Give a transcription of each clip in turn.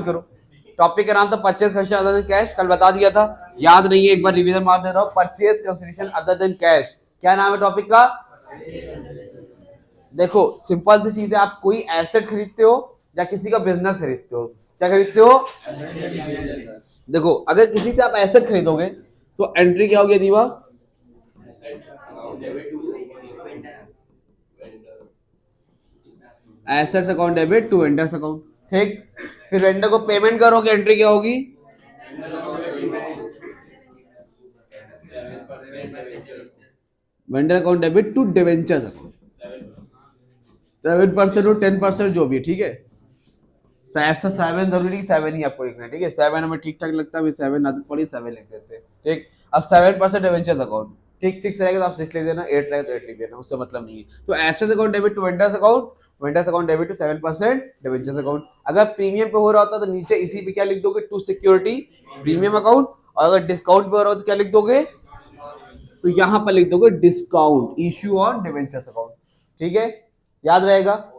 करो। टॉपिक का नाम था purchase consideration other than cash, कल बता दिया था, याद नहीं है एक बार रिवीजन मार दे रहा हूँ। Purchase consideration other than cash, क्या नाम है टॉपिक का? देखो सिंपल सी चीज है, आप कोई एसेट खरीदते हो या किसी का बिजनेस खरीदते हो, क्या खरीदते हो? देखो अगर किसी से आप एसेट खरीदोगे तो एंट्री क्या होगी दीवा? Assets account debit to vendors account, ठीक। फिर वेंडर को पेमेंट करोगे, एंट्री क्या होगी? Vendor account debit to debentures account, 7% और 10% जो भी है, ठीक है। 7 जरूरी 7 ही आपको लिखना है, ठीक है। 7 हमें ठीक ठाक लगता है, 7 आदत पड़ी 7 लिख देते हैं, ठीक। अब 7% डिवेंचर्स अकाउंट, ठीक। 6 रहेगा तो आप 6 लिख देना, 8 रहेगा तो 8 लिख देना, उससे मतलब नहीं है। तो assets account debit to vendors account, vendors account debit to 7% debentures account. अगर प्रीमियम पे हो रहा होता तो नीचे इसी पे क्या लिख दोगे? To security premium account. और अगर डिस्काउंट पे हो रहा हो तो क्या लिख दोगे? तो यहां पर लिख दोगे discount issue on debentures account, ठीक है। याद रहेगा।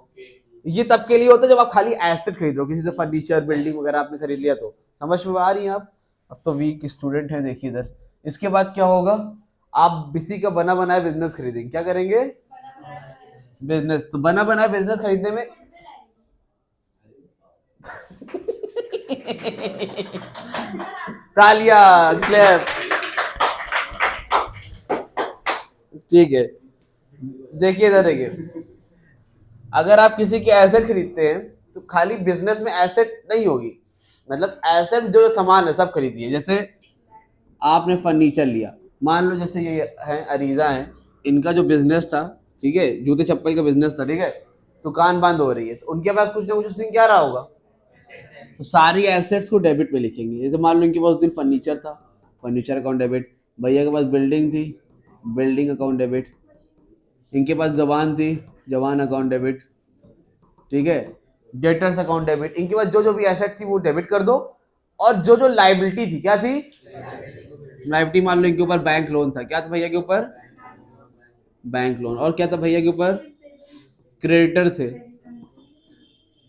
ये तब के लिए होता है जब आप खाली एसेट खरीद रहे हो, किसी से फर्नीचर बिल्डिंग वगैरह आपने खरीद लिया तो। समझ में आ रही है आप? अब तो वीक स्टूडेंट है, देखिए इधर। इसके बाद क्या होगा? आप किसी का बना बनाया बिजनेस खरीदेंगे, क्या करेंगे? बिजनेस। तो बना बनाया बिजनेस खरीदने में तालिया क्लैप, ठीक है। देखिए इधर देखिए, अगर आप किसी के एसेट खरीदते हैं तो खाली बिजनेस में एसेट नहीं होगी, मतलब एसेट जो सामान है सब खरीदिए। जैसे आपने फर्नीचर लिया, मान लो जैसे ये है अरीजा है, इनका जो बिजनेस था, ठीक है, जूते चप्पल का बिजनेस था, ठीक है। दुकान बंद हो रही है तो उनके पास कुछ ना कुछ उस दिन क्या रहा होगा, तो सारी एसेट्स को डेबिट में लिखेंगे। जैसे मान लो इनके पास उस दिन फर्नीचर था, फर्नीचर अकाउंट डेबिट। भैया के पास बिल्डिंग थी, बिल्डिंग अकाउंट डेबिट। इनके पास जवान थी, जवान अकाउंट डेबिट, ठीक है। Debtors account debit. इनके पास जो जो भी एसेट थी वो डेबिट कर दो, और जो जो लाइबिलिटी थी, क्या थी? लाइबिलिटी। मान लो इनके ऊपर बैंक लोन था, क्या था भैया के ऊपर? Bank loan. और क्या था भैया के ऊपर? क्रेडिटर थे,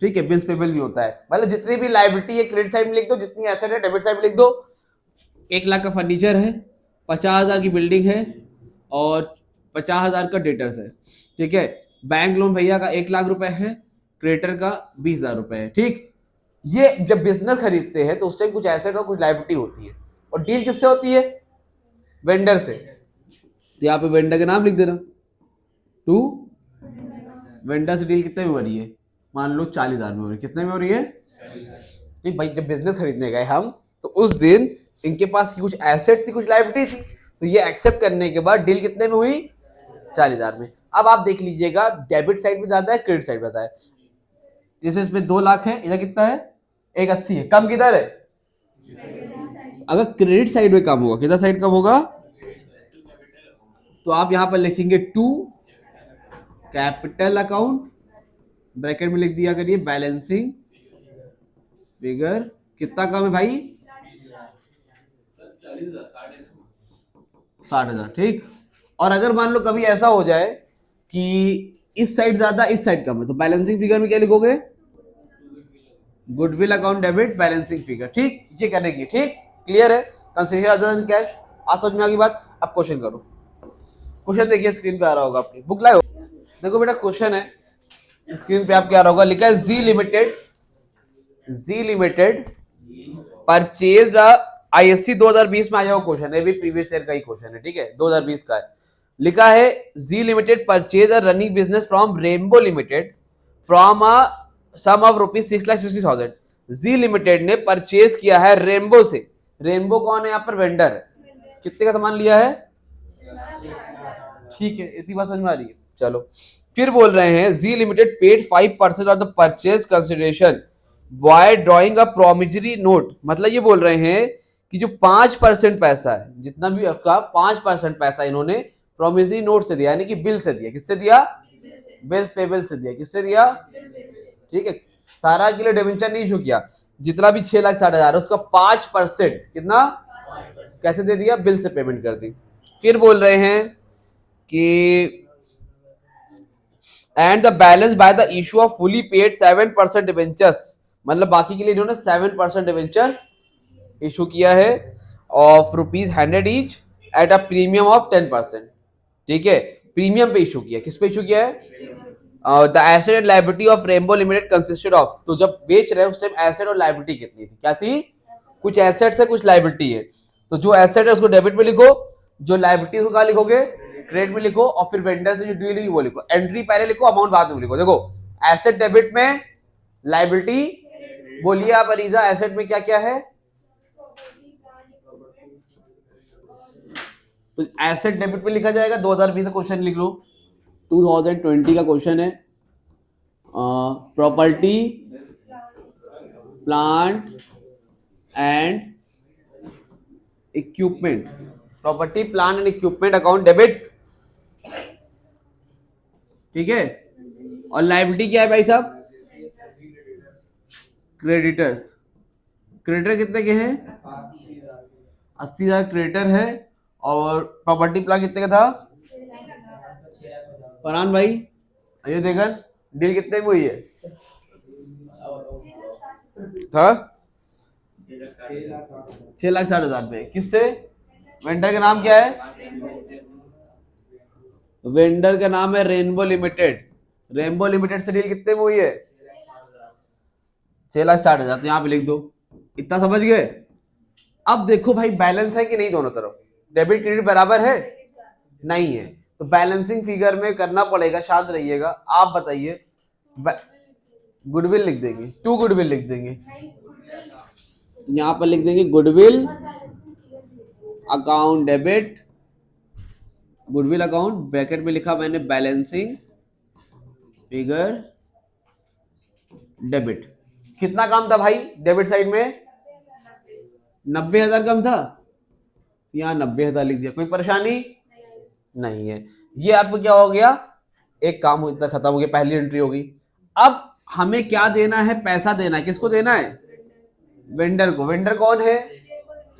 ठीक है। बिल्स पेबल भी होता है, मतलब जितनी भी लाइबिलिटी है क्रेडिट साइड में लिख दो, जितनी एसेट है डेबिट साइड में लिख दो। 1 लाख का फर्नीचर है, 50,000 की बिल्डिंग है, और 50,000 का डेटर्स है, ठीक है। बैंक लोन भैया का 1 लाख रुपए है, क्रेडिटर का 20,000 रुपए है, ठीक। ये जब बिजनेस खरीदते हैं तो उस टाइम कुछ एसेट और कुछ लाइबिलिटी होती है, और डील किससे होती है? वेंडर से। तो यहाँ पे वेंडर का नाम लिख देना, टू वेंडर से डील कितने में हो रही है? मान लो 40,000 में हो रही है। कितने में हो रही है? नहीं भाई, जब बिजनेस खरीदने गए हम तो उस दिन इनके पास कुछ एसेट थी, कुछ लाइबिलिटी थी, तो ये एक्सेप्ट करने के बाद डील कितने में हुई? 40,000 में। अब आप देख लीजिएगा डेबिट साइड में ज्यादा है, क्रेडिट साइड में ज्यादा है। जैसे इसमें 2 लाख है, इधर कितना है? 180 है। कम किधर है? अगर क्रेडिट साइड में कम होगा, किधर साइड कम होगा? तो आप यहां पर लिखेंगे टू कैपिटल अकाउंट, ब्रैकेट में लिख दिया करिए बैलेंसिंग फिगर। कितना कम है भाई? 60,000, ठीक। और अगर मान लो कभी ऐसा हो जाए कि इस साइड ज्यादा इस साइड कम है, तो बैलेंसिंग फिगर में क्या लिखोगे? Goodwill account debit balancing figure, ठीक। ये करेंगे, ठीक। क्लियर है? Consideration other than cash. आज समझ में आ गई बात। अब क्वेश्चन करो। क्वेश्चन देखिए स्क्रीन पे आ रहा होगा, अपनी बुक लाए हो? देखो बेटा क्वेश्चन है, स्क्रीन पे आपके आ रहा होगा, लिखा है जी लिमिटेड परचेज आईएससी 2020 में आया हुआ क्वेश्चन है, भी प्रीवियस ईयर का ही क्वेश्चन है, ठीक है, 2020 का है। लिखा है G limited purchase a running business from Rainbow limited from a sum of ₹6,60,000। G limited ने परचेज किया है रेनबो से। रेनबो कौन है यहाँ पर? वेंडर है। कितने का सामान लिया है? ठीक है, इतनी बात समझ में आ रही है। चलो फिर बोल रहे हैं G limited paid 5% of the purchase consideration by drawing a promissory note. मतलब ये बोल रहे हैं कि जो 5% पैसा है, जितना भी उसका 5% पैसा इन्होंने प्रोमिजरी नोट से दिया, यानी कि बिल से दिया। किससे दिया? बिल्स पेबल से दिया। किससे दिया? ठीक है। सारा के लिए डिवेंचर नहीं इशू किया, जितना भी 6,60,000 उसका 5%, कितना? कैसे दे दिया? बिल से पेमेंट कर दी। फिर बोल रहे हैं कि and the balance by the issue of fully paid 7% debentures मतलब बाकी के लिए इन्होंने 7% डिवेंचर इशू किया है of ₹100 each at a premium of 10%। ठीक है, प्रीमियम पे इशू किया। किस पे इशू किया है? The asset and liability of rainbow limited consisted of, तो जब बेच रहे हैं उस टाइम एसेट और लायबिलिटी कितनी थी? क्या थी? कुछ एसेट्स है, कुछ लायबिलिटी है। तो जो एसेट है उसको डेबिट में लिखो, जो लायबिलिटी उसको कहाँ लिखोगे? क्रेडिट में लिखो, और फिर वेंडर से जो डील हुई वो लिखो। एंट्री पहले लिखो, अमाउंट बाद में लिखो। देखो, एसेट डेबिट में, लायबिलिटी, बोलिए आप अरीजा, एसेट में क्या क्या है? तो एसेट डेबिट में लिखा जाएगा। 2020 का क्वेश्चन लिख लो, 2020 का क्वेश्चन है। Property, plant and equipment, property plant and equipment account debit. ठीक है, और लायबिलिटी क्या है भाई साहब? क्रेडिटर्स। क्रेडिटर कितने के हैं? 80,000 क्रेडिटर है। और प्रॉपर्टी प्लांट कितने का था फरहान भाई? ये देखन डील कितने में हुई है? था 6,60,000 पे। किससे? वेंडर का नाम क्या है? वेंडर का नाम है रेनबो लिमिटेड। रेनबो लिमिटेड से डील कितने में हुई है? 6,60,000। तो यहाँ पे लिख दो। इतना समझ गए? अब देखो भाई, बैलेंस है कि नहीं दोनों तरफ? डेबिट क्रेडिट बराबर है? नहीं है। तो बैलेंसिंग फिगर में करना पड़ेगा, शांत रहिएगा। आप बताइए, गुडविल लिख देंगे, टू गुडविल लिख देंगे। यहां पर लिख देंगे goodwill account debit, goodwill account, bracket में लिखा मैंने बैलेंसिंग फिगर डेबिट। कितना काम था भाई डेबिट साइड में? 90,000 कम था। यहाँ 90,000 लिख दिया। कोई परेशानी नहीं है। ये आपको क्या हो गया? एक काम इतना खत्म हो गया, पहली एंट्री होगी। अब हमें क्या देना है? पैसा देना है। किसको देना है? वेंडर को। वेंडर कौन है?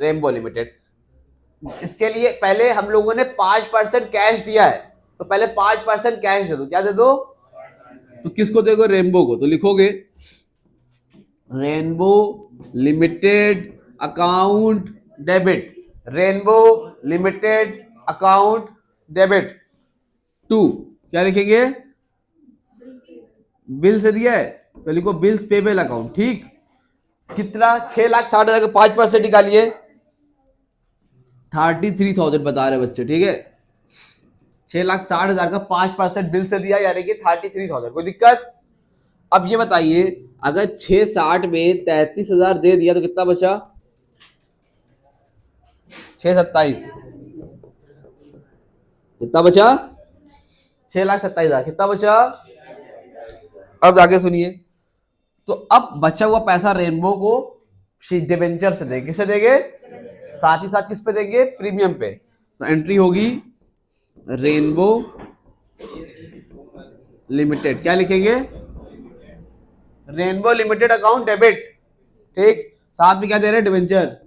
Rainbow limited. इसके लिए पहले हम लोगों ने 5% कैश दिया है, तो पहले 5% कैश दे दो। क्या दे दो? तो किसको देखो? रेनबो को। तो लिखोगे rainbow limited account debit, rainbow limited account debit to, क्या लिखेंगे? बिल से दिया है तो लिखो बिल्स पेबल अकाउंट। ठीक, कितना? 6,60,000 का 5% निकालिए, 33,000 बता रहे बच्चे। ठीक है, 6,60,000 का 5% बिल से दिया, यानी कि 33,000। कोई दिक्कत? अब ये बताइए, अगर 6,60 में 33,000 दे दिया तो कितना बचा? 6,27। कितना बचा? 6,27,000। कितना बचा? अब आगे सुनिए। तो अब बचा हुआ पैसा रेनबो को डिबेंचर से देंगे। किसे देंगे? साथ ही साथ किस पे देंगे? प्रीमियम पे। तो एंट्री होगी रेनबो लिमिटेड। क्या लिखेंगे? Rainbow limited account debit. ठीक, साथ में क्या दे रहे हैं? Debenture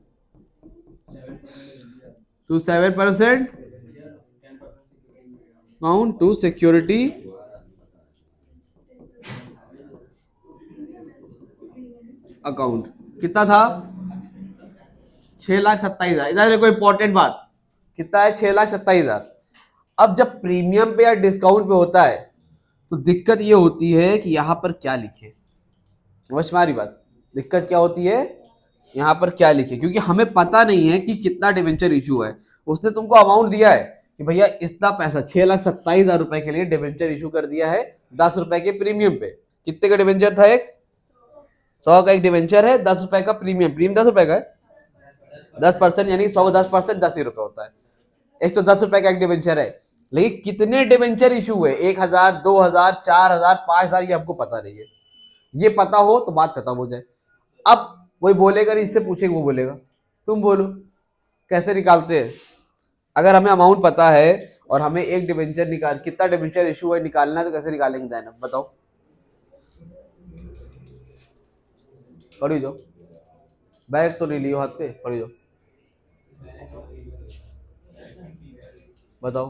to 7% account to security account. कितना था? 6,27,000। इधर देखो इंपॉर्टेंट बात, कितना है? 6,27,000। अब जब प्रीमियम पे या डिस्काउंट पे होता है तो दिक्कत ये होती है कि यहां पर क्या लिखे। समझ में आ रही बात? दिक्कत क्या होती है, यहाँ पर क्या लिखे, क्योंकि हमें पता नहीं है कि कितना डिवेंचर इशू है। उसने तुमको अमाउंट दिया है कि भैया इतना पैसा 6,27,000 रुपए के लिए डिवेंचर इशू कर दिया है 10 रुपए के प्रीमियम पे। कितने का डिवेंचर था? एक 100 का एक डिवेंचर है, 10 रुपए का प्रीमियम। प्रीमियम 10 रुपए का है, 10%, यानी 100 10% 10 ही रुपए होता है। 110 रुपए का एक डिवेंचर है। लेकिन कितने डिवेंचर इशू हुए? 1,000, 2,000, 4,000, 5,000, ये हमको पता नहीं है। ये पता हो तो बात खत्म हो जाए। अब कोई बोलेगा नहीं, इससे पूछेगा, वो बोलेगा तुम बोलो कैसे निकालते हैं। अगर हमें अमाउंट पता है और हमें एक डिवेंचर निकाल, कितना डिवेंचर इशू है निकालना है, तो कैसे निकालेंगे दैनब? बताओ, पढ़ी जाओ। बैग तो नहीं लियो हाथ पे, पढ़ी जाओ। बताओ,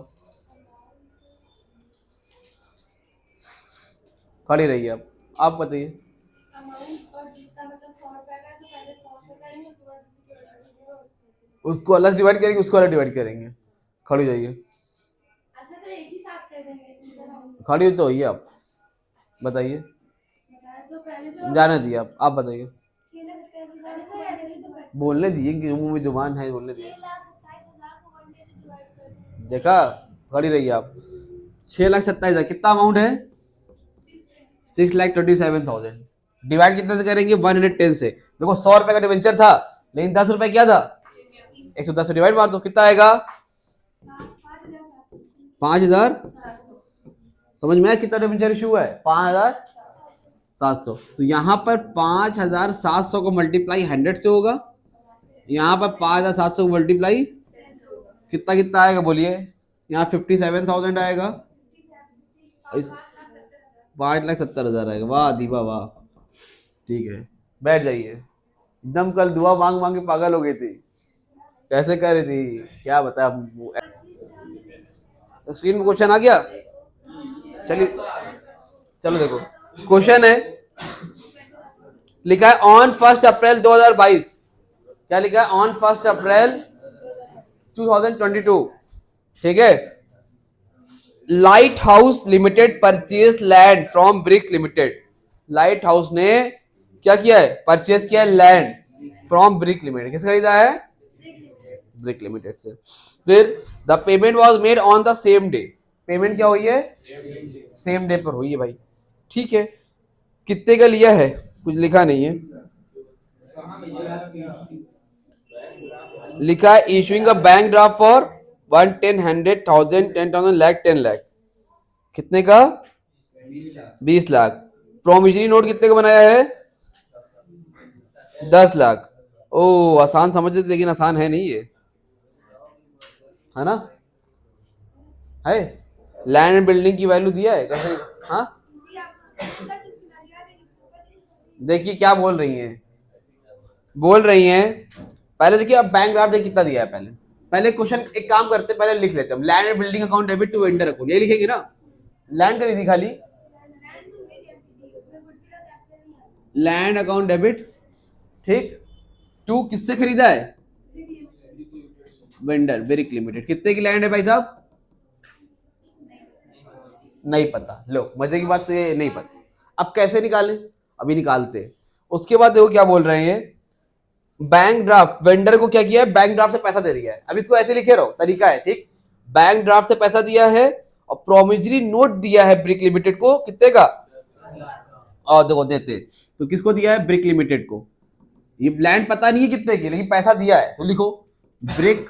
खड़ी रहिए। आप बताइए। उसको अलग डिवाइड करेंगे, उसको अलग डिवाइड करेंगे। खड़ी हो जाइए, खड़ी तो होइए आप, बताइए। जाने दिए आप बताइए। बोलने दिए कि मुंह में जुबान है, बोलने दिए। देखा, खड़ी रहिए आप। 6,27,000 कितना अमाउंट है? 6,27,000 डिवाइड कितने से करेंगे? 110 से। देखो 100 रुपए का डिवेंचर था, लेकिन 10 रुपए क्या था? 110 से डिवाइड मार दो, कितना आएगा? 5,000। समझ में आया कितना डिवेंचर इशू है? 5,700। तो यहाँ पर 5,700 को मल्टीप्लाई 100 से होगा, यहाँ पर 5,700 को मल्टीप्लाई कितना कितना आएगा बोलिए? यहाँ 57,000 आएगा, 5,70,000 आएगा। वाह दीपा वाह, ठीक है, बैठ जाइए। एकदम कल दुआ मांग मांग के पागल हो गई थी, कैसे कर रही थी क्या बता। स्क्रीन में क्वेश्चन आ गया, चलिए चलो देखो। क्वेश्चन है, लिखा है ऑन 1 अप्रैल 2022। क्या लिखा है? ऑन 1 अप्रैल 2022, ठीक है। Light house limited purchase land from bricks limited. Light house ने क्या किया है? परचेज किया है लैंड फ्रॉम ब्रिक लिमिटेड। किससे खरीदा है? ब्रिक लिमिटेड से। फिर the payment was made on the same day. Payment क्या हुई है? सेम डे पर हुई है भाई, ठीक है। कितने का लिया है? कुछ लिखा नहीं है, लिखा है issuing a bank draft for 110, 100,000, 10,000, lakh, 10 lakh. कितने का? 20 लाख। प्रोमिजरी नोट कितने का बनाया है? 10 लाख। ओ आसान समझ लेते, लेकिन आसान है नहीं ये, है ना? है लैंड एंड बिल्डिंग की वैल्यू दिया है कैसे? हाँ देखिए क्या बोल रही हैं, बोल रही हैं। पहले देखिए, अब बैंक ड्राफ्ट कितना दिया है। पहले पहले क्वेश्चन एक काम करते, पहले लिख लेते हैं। Land and building account debit to vendor account, ये लिखेंगे ना। लैंड करी थी खाली, लैंड अकाउंट डेबिट, ठीक। टू किससे खरीदा है? Vendor brick limited. कितने की लैंड है भाई साहब? नहीं पता। लो मजे की बात तो ये नहीं पता। अब कैसे निकालें? अभी निकालते। उसके बाद देखो क्या बोल रहे हैं, बैंक ड्राफ्ट, वेंडर को क्या किया है? बैंक ड्राफ्ट से पैसा दे दिया है। अब इसको ऐसे लिखे रहो, तरीका है, ठीक। बैंक ड्राफ्ट से पैसा दिया है और प्रोमिजरी नोट दिया है ब्रिक लिमिटेड को, कितने का? और देखो देते, तो किसको दिया है? ब्रिक लिमिटेड को। ये लैंड पता नहीं है कितने की, लेकिन पैसा दिया है, तो लिखो ब्रिक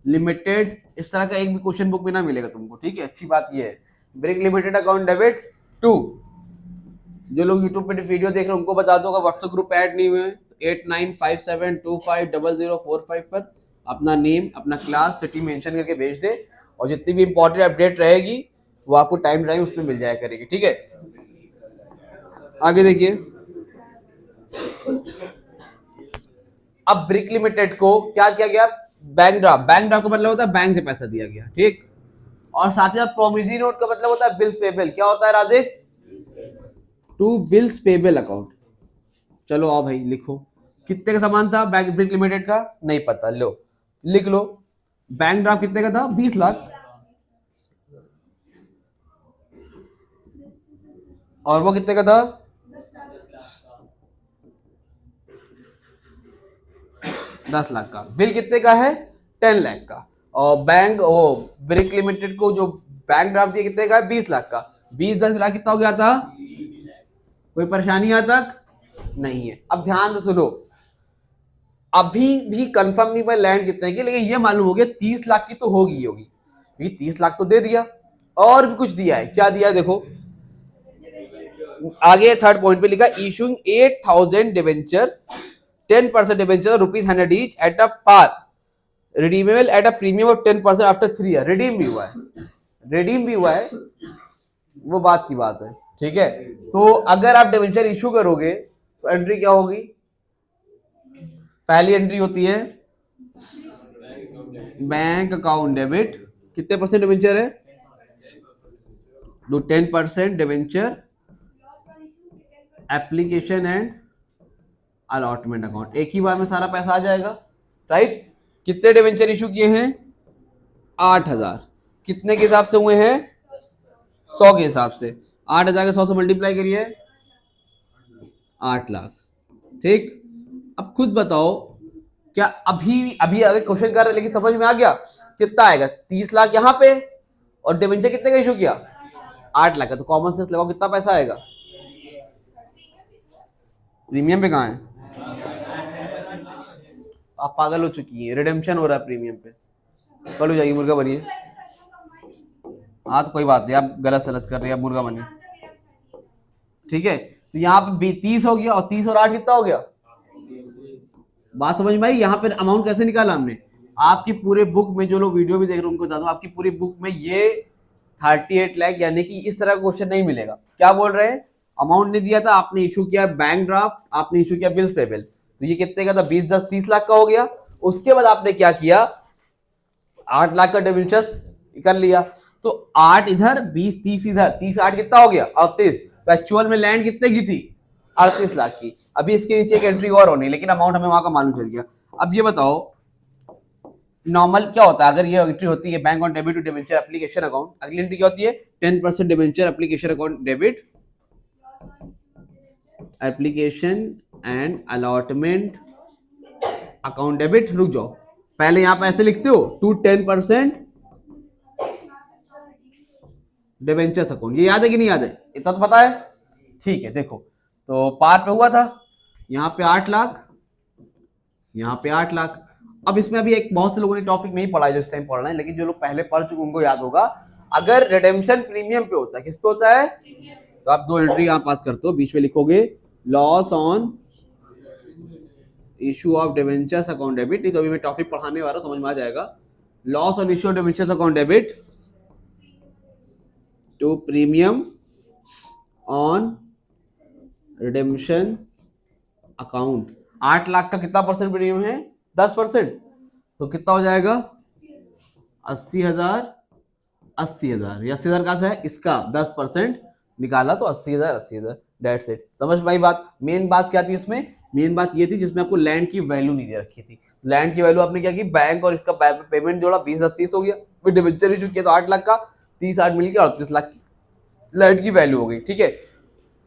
लिमिटेड। इस तरह का एक भी क्वेश्चन बुक में ना मिलेगा तुमको, ठीक है। अच्छी बात ये है, brick limited account debit to. जो लोग यूट्यूब पे वीडियो देख रहे हैं उनको बता दो, व्हाट्सएप ग्रुप ऐड नहीं हुए 8957250045 पर अपना नेम, अपना क्लास, सिटी मेंशन करके भेज दे, और जितनी भी इंपॉर्टेंट अपडेट रहेगी वो आपको टाइम टाइम उसमें मिल जाया करेगी, ठीक है। आगे देखिए, अब ब्रिक लिमिटेड को क्या किया गया? Bank draft. बैंक ड्राफ्ट का मतलब होता है बैंक से पैसा दिया गया, ठीक। और साथ ही साथ प्रोमिजरी नोट का मतलब होता है बिल्स पेबल। क्या होता है Razik? To bills payable account. चलो आओ भाई लिखो, कितने का सामान था बैंक ब्रिक लिमिटेड का? नहीं पता, लो लिख लो। बैंक ड्राफ्ट कितने का था? 20 लाख। और वो कितने का था? 10 लाख का। बिल कितने का है? 10 लाख का। और बैंक वो ब्रिक लिमिटेड को जो बैंक ड्राफ्ट दिया कितने का है? 20 लाख का। 20 10 मिला कितना हो गया था? कोई परेशानी यहाँ तक नहीं है। अब ध्यान से सुनो, अभी भी कंफर्म नहीं भाई लैंड कितने की, लेकिन ये मालूम हो गया 30 लाख की तो होगी होगी, क्योंकि 30 लाख तो दे दिया। और भी कुछ दिया है, क्या दिया है देखो आगे थर्ड पॉइंट पे लिखा, issuing 8,000 debentures, 10% debenture ₹100 each at a par, redeemable at a premium of 10% after 3 year. Redeem भी हुआ है, रिडीम भी हुआ है, वो बात की बात है, ठीक है। तो अगर आप डिवेंचर इशू करोगे तो एंट्री क्या होगी? पहली एंट्री होती है बैंक अकाउंट डेबिट, कितने परसेंट डिवेंचर है? तो 10% debenture application and allotment account, एक ही बार में सारा पैसा आ जाएगा, राइट। कितने डिवेंचर इशू किए हैं? 8,000। कितने के हिसाब से हुए हैं? 100 के हिसाब से। 8,000 के 100 से मल्टीप्लाई करिए, 8 लाख। ठीक, अब खुद बताओ, क्या अभी अभी अगर क्वेश्चन कर रहे लेकिन समझ में आ गया? कितना आएगा? 30 लाख यहाँ पे, और डिवेंचर कितने का इशू किया? 8 लाख का। तो कॉमन सेंस लगाओ, कितना पैसा आएगा? प्रीमियम पे कहाँ है? आप पागल हो चुकी है, रिडेम्पशन हो रहा है प्रीमियम पे। कल हो जाएगी, मुर्गा बनिए। हाँ तो कोई बात नहीं, आप गलत सलत कर रहे हैं, आप मुर्गा बनिए, ठीक है। तो यहाँ पे 30 हो गया, और 30 और 8 कितना हो गया? बात समझ में आई? यहाँ पे अमाउंट कैसे निकाला हमने? आपकी पूरे बुक में, जो लोग वीडियो भी देख रहे हैं उनको बता दो, आपकी पूरी बुक में ये 38 लाख यानी कि इस तरह का क्वेश्चन नहीं मिलेगा। क्या बोल रहे हैं? अमाउंट नहीं दिया था, आपने इशू किया बैंक ड्राफ्ट, आपने इशू किया बिल्स पेबल, तो ये कितने का था? 20 10 30 लाख का हो गया। उसके बाद आपने क्या किया? 8 लाख का डिवेंचर्स कर लिया। तो 8 इधर, 20 30 इधर, 30 8 कितना हो गया? 38। तो एक्चुअल में लैंड कितने की थी? 38 लाख की। अभी इसके नीचे एक एंट्री और होनी, लेकिन अमाउंट हमें वहां का मालूम चल गया। अब ये बताओ, नॉर्मल क्या होता है अगर ये एंट्री होती है bank on debit to debenture application account? अगली एंट्री क्या होती है? 10% debenture application account debit, application and allotment account debit. रुक जाओ, पहले यहां पे ऐसे लिखते हो, टू 10% डिवेंचर्स अकाउंट। ये याद है कि नहीं याद है? इतना तो पता है, ठीक है। देखो, तो पार पे हुआ था, यहाँ पे 8 लाख, यहाँ पे 8 लाख। अब इसमें अभी एक बहुत से लोगों ने टॉपिक नहीं पढ़ा है जो इस टाइम पढ़ रहे हैं, लेकिन जो लोग पहले पढ़ चुके उनको याद होगा। अगर रिडेम्पशन प्रीमियम पे होता है, किस पे होता है? तो आप 2 एंट्री यहाँ पास करते हो, बीच में लिखोगे loss on issue of debentures account debit. तो अभी मैं टॉपिक पढ़ाने वाला, समझ में आ जाएगा। Loss on issue of debentures account debit to premium on redemption account. 8 lakh का कितना परसेंट प्रीमियम है? 10%। तो कितना हो जाएगा? 80,000। 80,000, 80,000 कहां से है? इसका 10% निकाला तो 80,000 80,000, डेट्स इट। समझ में आई बात? मेन बात क्या थी इसमें? मेन बात ये थी जिसमें आपको लैंड की वैल्यू नहीं दे रखी थी। लैंड की वैल्यू आपने क्या की? बैंक और इसका पेमेंट जोड़ा, 20 30 हो गया, फिर डिवेंचर इशू किया तो 8 लाख का, 30 8 मिलकर 38 लाख की लैंड की वैल्यू हो गई, ठीक है।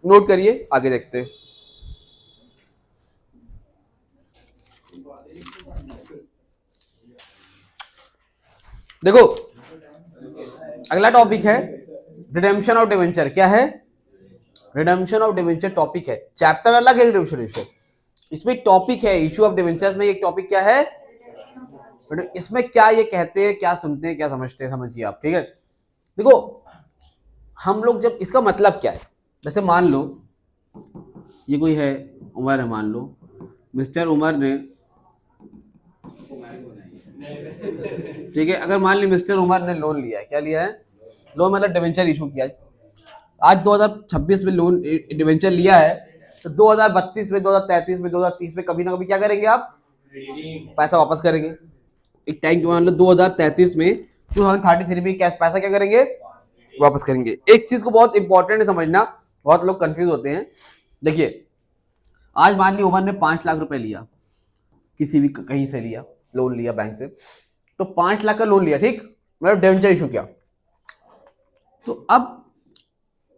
नोट करिए, आगे देखते हैं। देखो, अगला टॉपिक है रिडेम्पशन ऑफ डिवेंचर। क्या है? रिडेम्पशन ऑफ डिवेंचर टॉपिक है, चैप्टर अलग है रिडेम्पशन इशू। इसमें टॉपिक है इशू ऑफ डिवेंचर्स में, एक टॉपिक क्या है? इसमें क्या ये कहते हैं, क्या सुनते हैं, क्या समझते हैं, समझिए आप, ठीक है। देखो, हम लोग जब, इसका मतलब क्या है? जैसे मान लो ये कोई है, उमर है, मान लो मिस्टर उमर ने, ठीक है, अगर मान ली मिस्टर उमर ने लोन लिया है, क्या लिया है? लोन मतलब डिवेंचर इशू किया है। आज 2026 में लोन डिवेंचर लिया है, तो 2032 में, 2033 में, 2030 में कभी ना कभी क्या करेंगे आप? पैसा वापस करेंगे। एक टाइम मान लो 2033 में, 2033 में पैसा क्या करेंगे? वापस करेंगे। एक चीज को बहुत इंपॉर्टेंट है समझना, बहुत लोग कंफ्यूज होते हैं। देखिए, आज मान ली उमर ने 5 लाख रुपए लिया, किसी भी कहीं से लिया, लोन लिया बैंक से, तो 5 लाख का लोन लिया, ठीक, मतलब डिवेंचर इशू किया। तो अब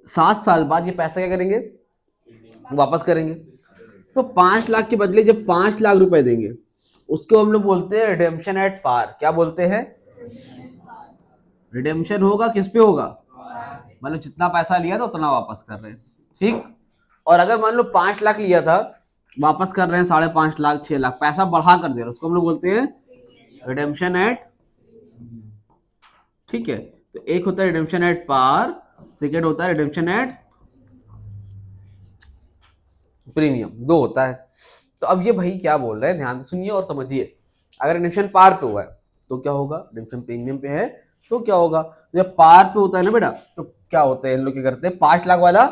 7 साल बाद ये पैसा क्या करेंगे? वापस करेंगे। तो 5 लाख के बदले जब 5 लाख रुपए देंगे, उसको हम लोग बोलते हैं रिडेम्पशन एट पार। क्या बोलते हैं? रिडेम्पशन होगा किस पे होगा? मतलब जितना पैसा लिया था उतना वापस कर रहे हैं, ठीक। और अगर मान लो 5 लाख लिया था, वापस कर रहे हैं 5.5 लाख 6 लाख, पैसा बढ़ा कर दे रहे हैं, उसको हम लोग बोलते हैं रिडेम्पशन एट, ठीक है। तो एक होता है रिडेम्पशन एट पार, सेकेंड होता है रिडेम्पशन एट प्रीमियम, दो होता है। तो अब ये भाई क्या बोल रहे हैं, ध्यान से सुनिए और समझिए। अगर रिडेम्पशन पार पे हुआ है तो क्या होगा? रिडेम्पशन प्रीमियम पे है तो क्या होगा? जब पार पे होता है ना बेटा, तो क्या होता है, इन लोग क्या करते हैं, 5 लाख वाला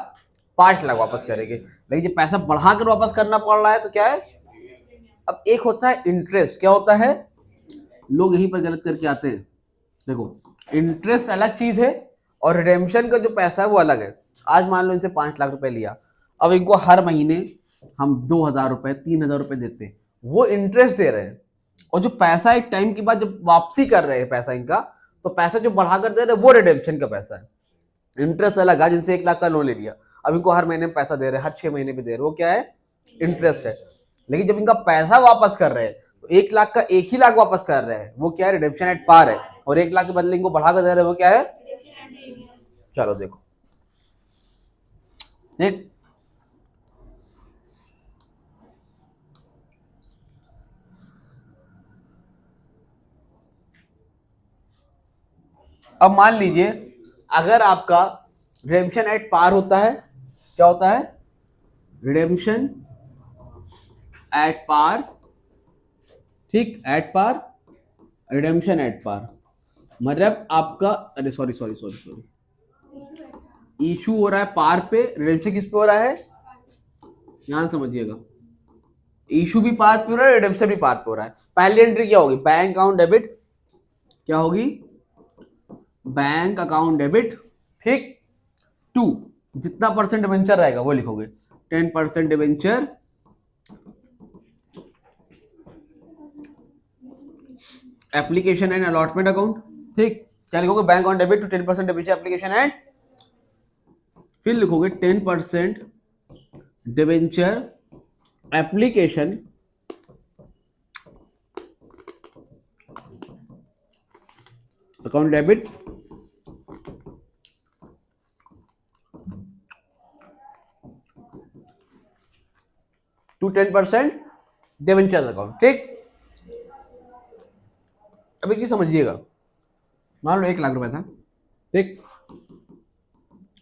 5 लाख वापस करेंगे। लेकिन जब पैसा बढ़ाकर वापस करना पड़ रहा है तो क्या है? अब एक होता है इंटरेस्ट, क्या होता है? लोग यहीं पर गलत करके आते हैं। देखो, इंटरेस्ट अलग चीज है और रिडेम्पशन का जो पैसा है वो अलग है। आज मान लो इनसे 5 लाख रुपए लिया, अब इनको हर महीने हम 2,000 रुपए 3,000 रुपए देते हैं, वो इंटरेस्ट दे रहे हैं। और जो पैसा एक टाइम के बाद जब वापसी कर रहे हैं पैसा इनका, तो पैसा जो बढ़ा कर दे रहे हैं वो रिडेम्पशन का पैसा है। इंटरेस्ट अलग है, जिनसे 1 लाख का लोन ले लिया, अब इनको हर महीने में पैसा दे रहे हैं, हर 6 महीने पे दे रहे हैं, वो क्या है? इंटरेस्ट है। लेकिन जब इनका पैसा वापस कर रहे हैं तो 1 लाख का 1 ही लाख वापस कर रहे हैं, वो क्या है? रिडेम्पशन एट पार है। और 1 लाख के बदले इनको बढ़ा कर दे रहे हैं, वो क्या है? चलो देखो, देख अब मान लीजिए अगर आपका रिडेम्पशन एट पार होता है, क्या होता है? रिडेम्पशन एट पार, ठीक, at par, redemption at par, मतलब आपका, अरे sorry sorry sorry sorry, issue हो रहा है पार पे, रिडेम्पशन किस पे हो रहा है? ध्यान समझिएगा, इशू भी पार पे हो रहा है, रिडेम्पशन भी पार पे हो रहा है। पहली एंट्री क्या होगी? बैंक अकाउंट डेबिट, क्या होगी? बैंक अकाउंट डेबिट, ठीक। 2, जितना परसेंट डिबेंचर रहेगा वो लिखोगे, 10% debenture, application and allotment account, ठीक। क्या लिखोगे? Bank account debit to 10% debenture application and, फिर लिखोगे 10% debenture application account debit to 10% debenture account, ठीक। अब एक चीज समझिएगा, मान लो 1 लाख रुपए था, ठीक,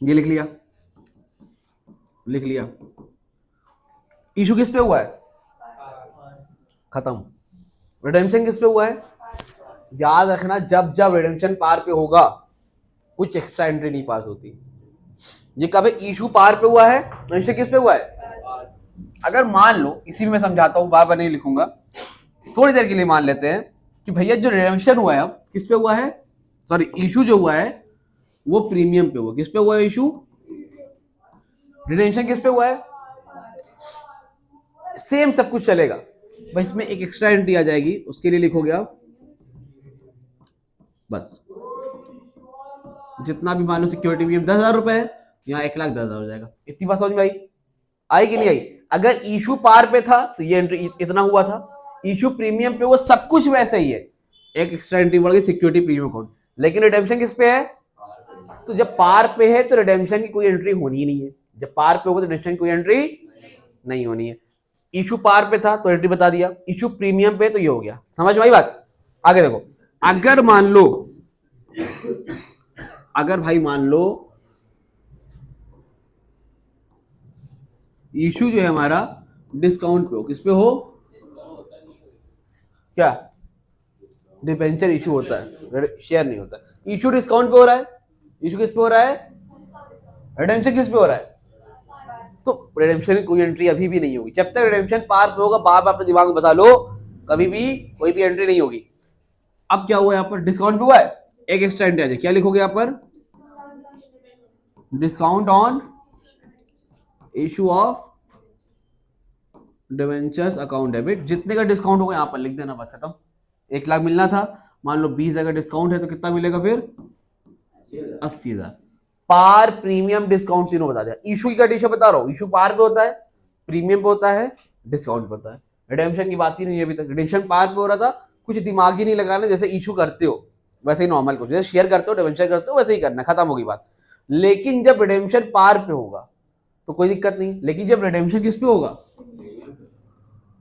ये लिख लिया, लिख लिया। इशू किस पे हुआ है? खत्म। रिडेम्पशन किस पे हुआ है? याद रखना, जब जब रिडेम्पशन पार पे होगा कुछ एक्स्ट्रा एंट्री नहीं पास होती। ये कभी इशू पार पे हुआ है, रिडेम्पशन किस पे हुआ है? अगर मान लो, इसी में मैं समझाता हूं, बार बार नहीं लिखूंगा, थोड़ी देर के लिए मान लेते हैं कि भैया जो रिडेम्पशन हुआ है अब किस पे हुआ है? सॉरी, इशू जो हुआ है वो प्रीमियम पे हुआ। किस पे हुआ है इशू? रिडेम्पशन किस पे हुआ है? सेम सब कुछ चलेगा, बस इसमें एक एक्स्ट्रा एंट्री आ जाएगी, उसके लिए लिखोगे आप बस, जितना भी मान लो सिक्योरिटी प्रीमियम 10,000 रुपए है, यहाँ 1,10,000 हो जाएगा। इतनी बात समझ में आई? आई कि नहीं आई? अगर इशू पार पे था तो ये एंट्री इतना हुआ था, इशू प्रीमियम पे वो सब कुछ वैसे ही है, एक एक्स्ट्रा एंट्री बढ़ गई सिक्योरिटी प्रीमियम अकाउंट। लेकिन रिडेम्पशन किस पे है? तो जब पार पे है तो रिडेम्पशन की कोई एंट्री होनी ही नहीं है, जब पार पे होगा तो रिडेम्पशन की कोई एंट्री नहीं होनी है। इशू पार पे था तो एंट्री बता दिया, इशू प्रीमियम पे तो ये हो गया। समझ में आई बात? आगे देखो, अगर मान लो, अगर भाई मान लो इशू जो है हमारा डिस्काउंट पे हो, किस पे हो? क्या डिबेंचर इशू होता है, शेयर नहीं होता। इशू डिस्काउंट पे हो रहा है, इशू किस पे हो रहा है? रिडेम्पशन किस पे हो रहा है? तो रिडेम्पशन की कोई एंट्री अभी भी नहीं होगी, जब तक रिडेम्पशन पार पे होगा। बार बार अपने दिमाग में बता लो, कभी भी कोई भी एंट्री नहीं होगी। अब क्या हुआ यहाँ पर? डिस्काउंट पे हुआ है, एक एक्स्ट्रा एंट्री आ जाए, क्या लिखोगे यहाँ पर? Discount on issue of debentures account debit, जितने का डिस्काउंट होगा यहाँ पर लिख देना, बस खत्म। 1 लाख मिलना था, मान लो 20,000 का डिस्काउंट है तो कितना मिलेगा फिर? 80,000। पार, प्रीमियम, डिस्काउंट तीनों बता दिया। इशू की कंडीशन बता रहा हूँ, इशू पार पे होता है, प्रीमियम पे होता है, डिस्काउंट पे होता है। रिडेम्पशन की बात ही नहीं है अभी तक, रिडेम्पशन पार पे हो रहा था, कुछ दिमाग ही नहीं लगाना, जैसे इशू करते हो वैसे ही नॉर्मल कुछ, जैसे शेयर करते हो, डिवेंचर करते हो, वैसे ही करना, खत्म होगी बात। लेकिन जब रिडेम्पशन पार पे होगा तो कोई दिक्कत नहीं, लेकिन जब रिडेम्पशन किस पे होगा?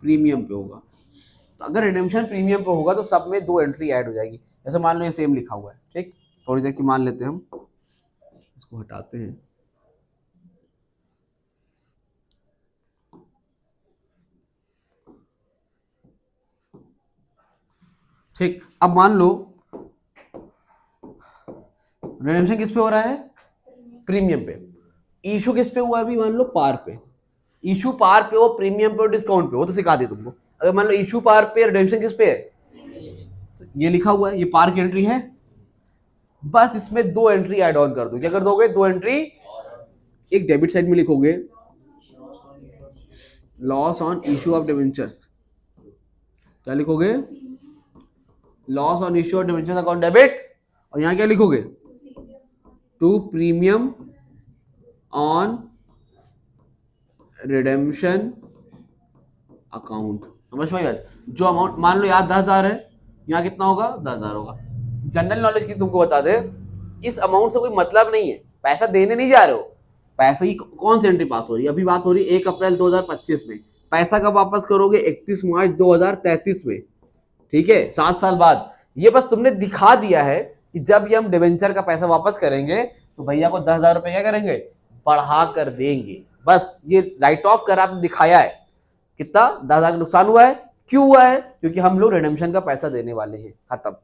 प्रीमियम पे होगा। तो अगर रिडेम्पशन प्रीमियम पे होगा तो सब में 2 एंट्री ऐड हो जाएगी। जैसे मान लो ये सेम लिखा हुआ है, ठीक, थोड़ी देर की मान लेते हैं हम, इसको हटाते हैं। ठीक, अब मान लो रिडेम्पशन किस पे हो रहा है? प्रीमियम पे। इशू किस पे हुआ? अभी मान लो पार पे। इशू पार पे हो, प्रीमियम पे हो, डिस्काउंट पे हो, तो सिखा दी तुमको। अगर मान लो इशू पार पे, रिडेम्पशन किस पे है? तो ये लिखा हुआ है, ये पार की एंट्री है, बस इसमें 2 एंट्री ऐड ऑन कर दो। क्या कर दोगे? 2 एंट्री, एक डेबिट साइड में लिखोगे loss on issue of debentures, क्या लिखोगे? Loss on issue of debentures account debit, और यहाँ क्या लिखोगे? To premium on redemption account. समझ में बात? जो अमाउंट मान लो यहाँ 10,000 है, यहाँ कितना होगा? 10,000 होगा। जनरल नॉलेज की तुमको बता दे, इस अमाउंट से कोई मतलब नहीं है, पैसा देने नहीं जा रहे हो, पैसे की कौन सी एंट्री पास हो रही है? अभी बात हो रही है 1 अप्रैल 2025 में, पैसा कब वापस करोगे? 31 मार्च 2033 में, ठीक है, 7 साल बाद। ये बस तुमने दिखा दिया है कि जब ये हम डिवेंचर का पैसा वापस करेंगे तो भैया को 10,000 रुपए क्या करेंगे? बढ़ा कर देंगे। बस ये राइट ऑफ कर आपने दिखाया है। कितना? 10,000 का नुकसान हुआ है। क्यों हुआ है? क्योंकि हम लोग रिडेम्पशन का पैसा देने वाले हैं, खत्म।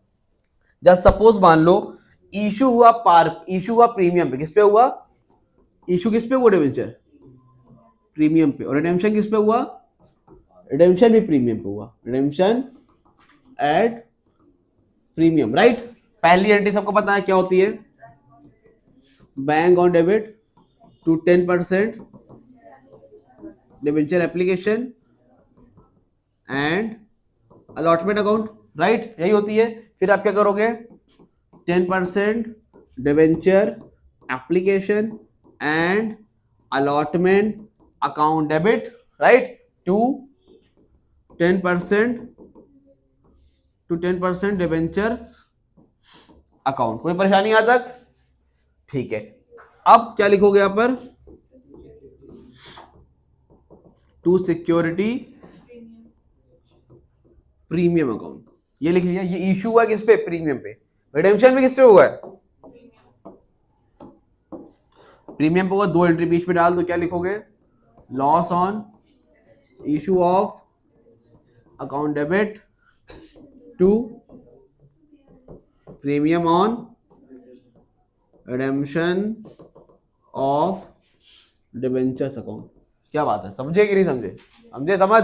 जस्ट सपोज मान लो इशू हुआ प्रीमियम पे, किस पे हुआ? इशू किस पे हुआ? डिवेंचर प्रीमियम पे। और रिडेम्पशन किस पे हुआ? रिडेम्पशन भी प्रीमियम पे हुआ, रिडेम्पशन एट प्रीमियम, राइट। पहली एंट्री सबको पता है क्या होती है? Bank on debit to 10% debenture application and allotment account, right, यही होती है। फिर आप क्या करोगे? 10% debenture application and allotment account debit, right, to 10% debentures account. कोई परेशानी यहां तक? ठीक है। अब क्या लिखोगे यहां पर? टू सिक्योरिटी प्रीमियम अकाउंट, ये लिख लिया। ये इशू हुआ किस पे? प्रीमियम पे। रिडेम्पशन भी किस पे हुआ है? प्रीमियम पे हुआ। 2 एंट्री बीच में डाल दो, क्या लिखोगे? Loss on issue of account debit to premium on redemption of debentures account. क्या बात है, समझे कि नहीं समझे? समझे? समझ,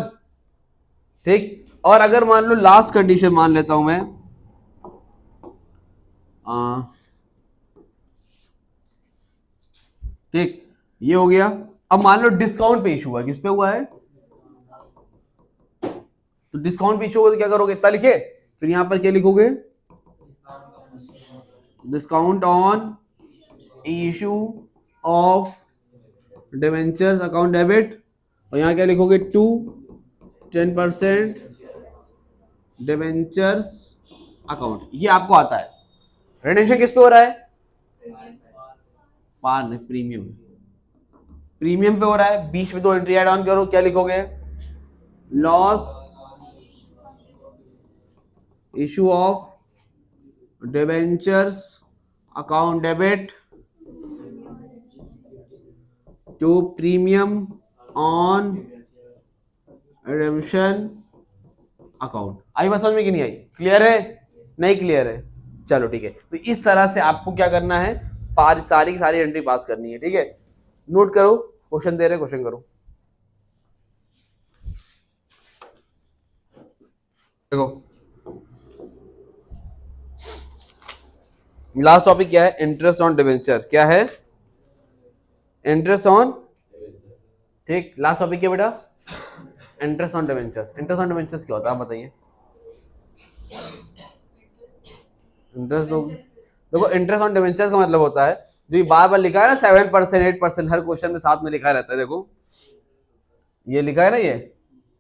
ठीक। और अगर मान लो लास्ट कंडीशन मान लेता हूं मैं, ठीक, ये हो गया। अब मान लो डिस्काउंट पे इशू हुआ, किस पे हुआ है? तो डिस्काउंट पे इशू हुआ तो क्या करोगे? इतना लिखे, फिर यहां पर क्या लिखोगे? Discount on issue of debentures account debit, और यहां क्या लिखोगे? To 10% debentures account. ये आपको आता है। रिडेम्पशन किस पे हो रहा है? पार नहीं, प्रीमियम। प्रीमियम पे हो रहा है। बीच में 2 एंट्री ऐड ऑन करो, क्या लिखोगे? Loss issue of debentures account debit to premium on redemption account. आई बात समझ में कि नहीं आई? क्लियर है? नहीं क्लियर है? चलो ठीक है। तो इस तरह से आपको क्या करना है? सारी की सारी एंट्री पास करनी है, ठीक है। नोट करो, क्वेश्चन दे रहे, क्वेश्चन करो। देखो लास्ट टॉपिक क्या है? Interest on debenture. क्या है? इंटरेस्ट ऑन, ठीक। लास्ट टॉपिक क्या बेटा? Interest on debentures. Interest on debentures क्या होता है आप बताइए? इंटरेस्ट देखो, इंटरेस्ट ऑन डिवेंचर्स का मतलब होता है जो ये बार बार लिखा है ना, 7%, 8%, हर क्वेश्चन में साथ में लिखा रहता है। देखो ये लिखा है ना, ये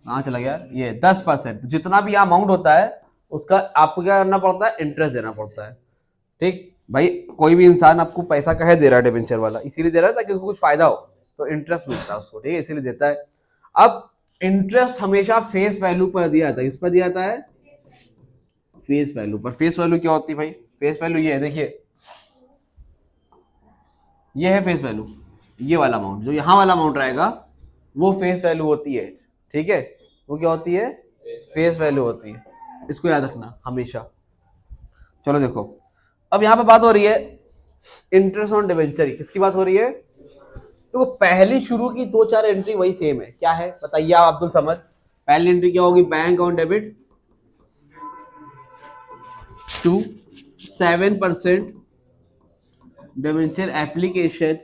कहाँ चला गया? ये 10%। जितना भी अमाउंट होता है उसका आपको क्या करना पड़ता है? इंटरेस्ट देना पड़ता है, ठीक भाई। कोई भी इंसान आपको पैसा कहे दे रहा है डिवेंचर वाला, इसीलिए दे रहा है ताकि उसको कुछ फायदा हो, तो इंटरेस्ट मिलता है उसको, ठीक है, इसीलिए देता है। अब इंटरेस्ट हमेशा फेस वैल्यू पर दिया जाता है। किस पर दिया जाता है? फेस वैल्यू पर। फेस वैल्यू क्या होती है भाई? फेस वैल्यू ये है, देखिए, ये है फेस वैल्यू। ये वाला अमाउंट, जो यहाँ वाला अमाउंट रहेगा वो फेस वैल्यू होती है, ठीक है। वो क्या होती है? फेस वैल्यू होती है। इसको याद रखना हमेशा। चलो देखो, अब यहाँ पे बात हो रही है इंटरेस्ट ऑन डिवेंचर। किसकी बात हो रही है? तो पहली शुरू की 2-4 एंट्री वही सेम है। क्या है बताइए आप अब्दुल समद? पहली एंट्री क्या होगी? Bank on debit to 7% debenture application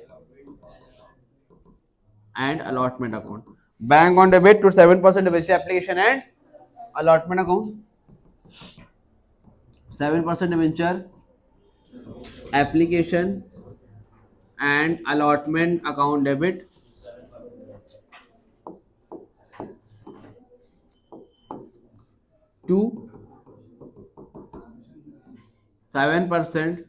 and allotment account. Bank on debit to 7% debenture application and allotment account, 7% debenture application and allotment account debit to 7%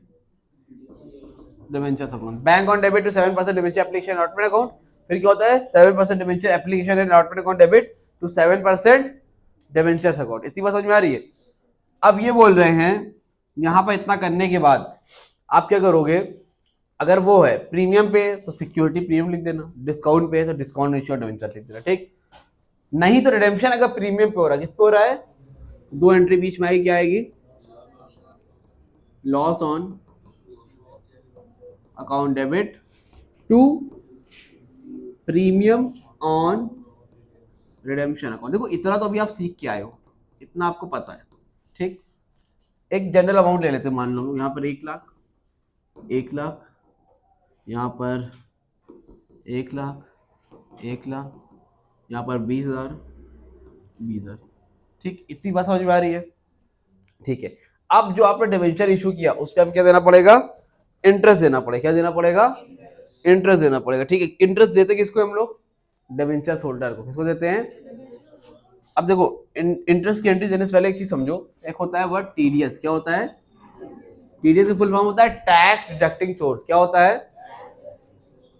debenture account, bank on debit to 7% debenture application allotment account. फिर क्या होता है 7% debenture application and allotment account debit to 7% debentures account. इतनी बात समझ में आ रही है। अब ये बोल रहे हैं यहां पर इतना करने के बाद आप क्या करोगे, अगर वो है प्रीमियम पे तो सिक्योरिटी प्रीमियम लिख देना, डिस्काउंट पे तो डिस्काउंट रेशियो डिबेंचर लिख देना, ठीक। नहीं तो रिडेम्पशन अगर प्रीमियम पे हो रहा है, किस पे हो रहा है, दो एंट्री बीच में आएगी, क्या आएगी, loss on account debit to premium on redemption account. देखो इतना तो अभी आप सीख के आए हो, इतना आपको पता है, ठीक। एक जनरल अमाउंट ले लेते हैं, मान लो यहाँ पर 1 लाख, 1 लाख, यहाँ पर 1 लाख, 1 लाख, यहाँ पर 20,000, 20,000, ठीक। इतनी बात समझ में आ रही है, ठीक है। अब जो आपने डिबेंचर इशू किया उस पर अब क्या देना पड़ेगा, इंटरेस्ट देना पड़ेगा। क्या देना पड़ेगा, इंटरेस्ट देना पड़ेगा, ठीक है। इंटरेस्ट देते किसको हम लोग, डिबेंचर होल्डर को। किसको देते हैं, अब देखो इंटरेस्ट की एंट्री देने से पहले एक चीज समझो, एक होता है वर्ड टीडीएस। क्या होता है, टीडीएस का फुल फॉर्म होता है टैक्स डिडक्टिंग सोर्स। क्या होता है,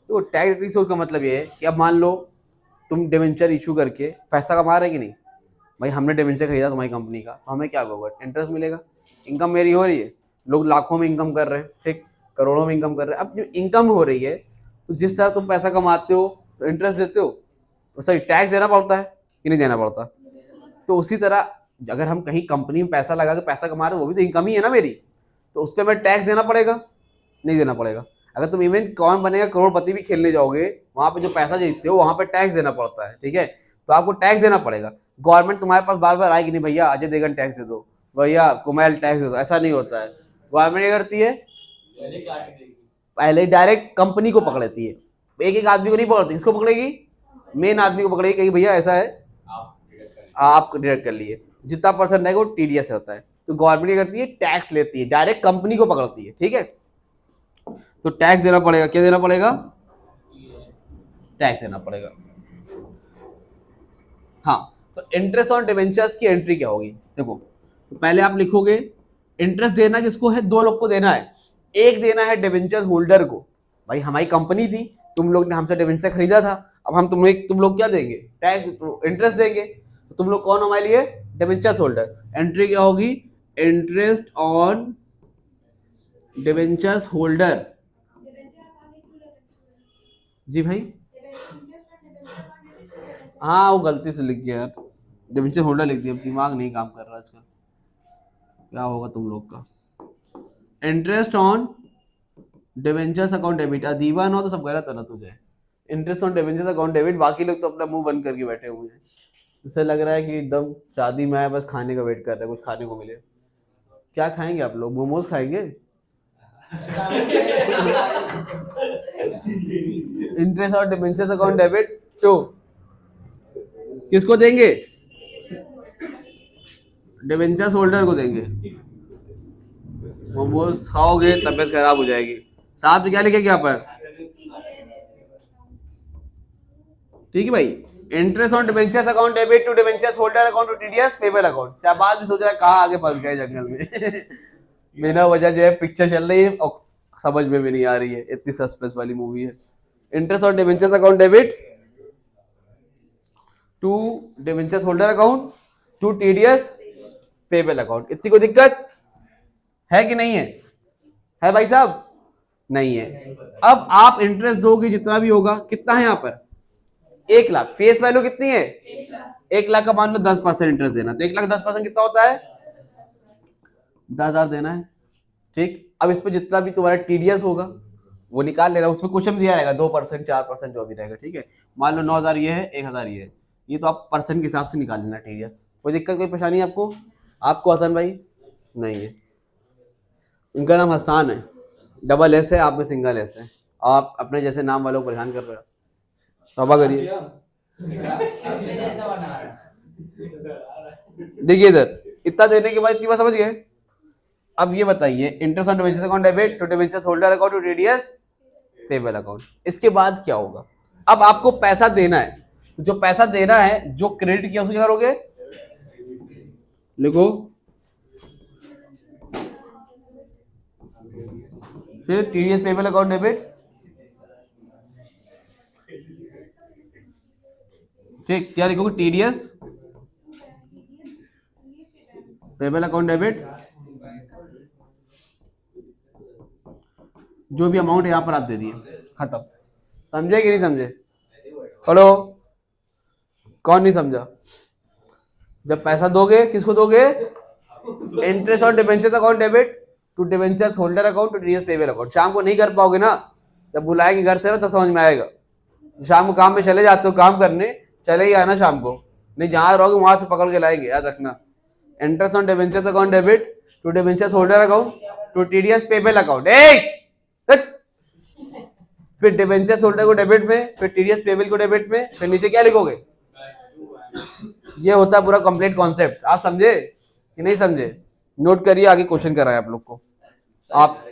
तो टैक्स डिडक्टिंग सोर्स का मतलब ये है कि अब मान लो तुम डिबेंचर इशू करके पैसा कमा रहे कि नहीं, भाई हमने डिबेंचर खरीदा तुम्हारी कंपनी का, तो हमें क्या होगा, इंटरेस्ट मिलेगा। इनकम मेरी हो रही है, लोग लाखों में इनकम कर रहे हैं, ठीक, करोड़ों में इनकम कर रहे हैं। अब जो इनकम हो रही है तो जिस तरह तुम पैसा कमाते हो तो इंटरेस्ट देते हो, तो सही टैक्स देना पड़ता है कि नहीं देना पड़ता। तो उसी तरह अगर हम कहीं कंपनी में पैसा लगा के पैसा कमा रहे हैं, वो भी तो इनकम ही है ना मेरी, तो उस पर हमें टैक्स देना पड़ेगा, नहीं देना पड़ेगा। अगर तुम इवन कौन बनेगा करोड़पति भी खेलने जाओगे, वहां पे जो पैसा जीतते हो वहां पे टैक्स देना पड़ता है, ठीक है। तो आपको टैक्स देना पड़ेगा। गवर्नमेंट तुम्हारे पास बार बार आएगी नहीं, भैया अजय देवगन टैक्स दे दो, भैया कुमैल टैक्स दे दो, ऐसा नहीं होता है। गवर्नमेंट क्या करती है, पहले डायरेक्ट कंपनी को पकड़ लेती है, एक एक आदमी को नहीं पकड़ती। किसको पकड़ेगी, मेन आदमी को पकड़ेगी, कहेगी भैया ऐसा है आप डिडक्ट कर लिए, जितना परसेंट रहेगा वो टीडीएस होता है। तो गवर्नमेंट क्या करती है, टैक्स लेती है, डायरेक्ट कंपनी को पकड़ती है, ठीक है। तो टैक्स देना पड़ेगा, क्या देना पड़ेगा, टैक्स देना पड़ेगा। हाँ, तो इंटरेस्ट ऑन डिबेंचर्स की एंट्री क्या होगी, देखो तो पहले आप लिखोगे इंटरेस्ट देना किसको है, दो लोग को देना है। एक देना है डिबेंचर होल्डर को, भाई हमारी कंपनी थी, तुम लोग ने हमसे डिबेंचर खरीदा था, अब हम तुम लोग क्या देंगे, टैक्स इंटरेस्ट देंगे। तो तुम लोग कौन हमारे लिए, डिबेंचर होल्डर। एंट्री क्या होगी, इंटरेस्ट ऑन डिबेंचर्स होल्डर। जी भाई, हाँ वो गलती से लिख गया यार, डिबेंचर होल्डर लिख दिया, दिमाग नहीं काम कर रहा आजकल, क्या होगा तुम लोग का। Interest on debentures account debit, Diwan हो तो सब गलत है ना तुझे। Interest on debentures account debit, बाकी लोग तो अपना मुंह बंद करके बैठे हुए हैं, इससे लग रहा है कि एकदम शादी में आए बस खाने का वेट कर रहे हैं, कुछ खाने को मिले। क्या खाएंगे आप लोग, मोमोज खाएंगे। Interest on debentures account debit to किसको देंगे, डिबेंचर्स होल्डर को देंगे। मोमोज खाओगे तबीयत खराब हो जाएगी। साहब तो क्या लिखेगा यहाँ पर, ठीक है भाई, interest on debentures account debit to debentures holder account to TDS payable account. क्या बात भी सोच रहा है कहाँ आगे फंस गए जंगल में। बिना वजह जो है पिक्चर चल रही है और समझ में भी नहीं आ रही है, इतनी सस्पेंस वाली मूवी है। Interest on debentures account debit to debentures holder account to TDS payable account. इतनी कोई दिक्कत है कि नहीं है भाई साहब, नहीं है। अब आप इंटरेस्ट दोगे जितना भी होगा, कितना है यहाँ पर 1 लाख, फेस वैल्यू कितनी है 1 लाख का, मान लो 10% इंटरेस्ट देना, तो 1 लाख 10% कितना होता है 10,000 देना है, ठीक। अब इस पर जितना भी तुम्हारा टीडीएस होगा वो निकाल लेना, उसमें कुछ दिया रहेगा 2% 4% जो भी रहेगा, ठीक है। मान लो 9,000 ये है, 1,000 ये है, ये तो आप परसेंट के हिसाब से निकाल लेना टीडीएस। कोई दिक्कत कोई परेशानी आपको हसन भाई नहीं है। उनका नाम हसान है, डबल एस है, आप में सिंगल एस है। आप अपने जैसे नाम वालों को परेशान कर रहे हो, तौबा करिए। देखिए इधर इतना देने के बाद इतनी बात समझ गए। अब ये बताइए, interest on debentures account debit to debentures holder account to TDS payable account. इसके बाद क्या होगा? अब आपको पैसा देना है, जो पैसा देना है, जो क्रेडिट किया उसको क्या करोगे? लिखो, फिर टीडीएस पेबल अकाउंट डेबिट, ठीक, क्या लिखोगे? टीडीएस पेबल अकाउंट डेबिट, जो भी अमाउंट यहां पर आप दे दिए, खत्म। समझे कि नहीं समझे? हेलो, कौन नहीं समझा? जब पैसा दोगे किसको दोगे? Interest on debentures account debit to debentures holder account to TDS payable account. शाम को नहीं कर पाओगे ना, जब बुलाएंगे घर से ना तो समझ में आएगा। शाम को काम में चले जाते हो काम करने, चले ही आना शाम को, नहीं जहां रहोगे वहां से पकड़ के लाएंगे, याद रखना। Interest on debentures account debit to debentures holder account to TDS payable account. फिर डिबेंचर्स होल्डर को डेबिट में, फिर टीडीएस पेबल को डेबिट में, फिर नीचे क्या लिखोगे? ये होता है पूरा कंप्लीट कॉन्सेप्ट। आप समझे कि नहीं समझे? नोट करिए, आगे क्वेश्चन कराए आप लोग को। आप